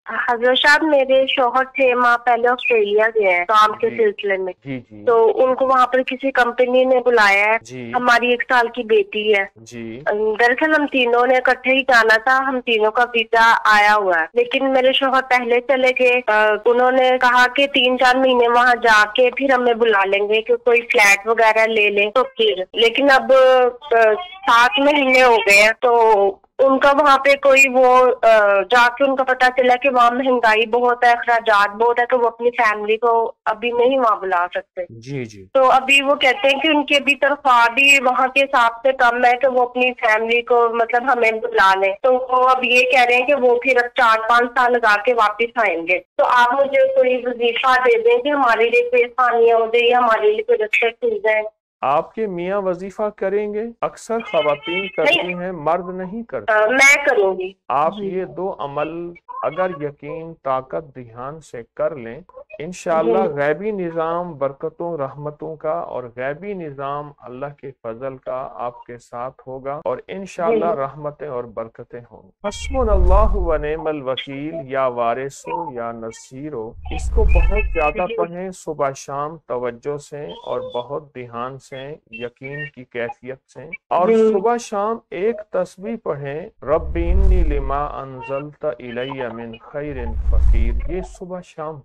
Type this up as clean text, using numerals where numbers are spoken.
हजरत साहब मेरे शौहर थे माँ पहले ऑस्ट्रेलिया गए हैं काम के جی सिलसिले में। جی جی तो उनको वहाँ पर किसी कंपनी ने बुलाया है। جی हमारी 1 साल की बेटी है। جی दरअसल हम तीनों ने इकट्ठे ही जाना था, हम तीनों का वीजा आया हुआ है, लेकिन मेरे शौहर पहले चले गए। उन्होंने कहा कि 3-4 महीने वहाँ जाके फिर हमें बुला लेंगे कि कोई फ्लैट वगैरह ले लें तो फिर, लेकिन अब 7 महीने हो गए हैं तो उनका वहाँ पे कोई वो जाके उनका पता चला कि वहाँ महंगाई बहुत है, अखराजात बहुत है, तो वो अपनी फैमिली को अभी नहीं वहाँ बुला सकते। جی جی तो अभी वो कहते हैं कि उनकी अभी तनख्वाह भी वहाँ के हिसाब से कम है कि वो अपनी फैमिली को मतलब हमें बुला लें। तो वो अब ये कह रहे हैं कि वो फिर अब 4-5 साल लगा के वापस आएंगे। तो आप मुझे कोई वजीफा दे दें कि हमारे लिए कोई आसानियाँ हो जाए या हमारे लिए कोई रक्षक मिल जाए। آپ کے میاں وظیفہ کریں گے؟ اکثر خواتین کرتی نہیں ہیں، مرد نہیں کرتے۔ میں کروں گی آپ جی یہ 2 عمل اگر یقین طاقت دھیان سے کر لیں، انشاءاللہ جی غیبی نظام برکتوں رحمتوں کا اور غیبی نظام اللہ کے فضل کا آپ کے ساتھ ہوگا، اور جی انشاءاللہ رحمتیں اور برکتیں ہوں گی۔ حسبنا اللہ و نعم الوکیل یا وارثو یا نصیرو، اس کو بہت زیادہ جی پڑھیں صبح شام توجہ سے اور بہت دھیان سے، یقین کی کیفیت سے، اور جی صبح شام ایک تسبیح پڑھیں، رب انی لما انزلت الی من خیر فقیر، یہ صبح شام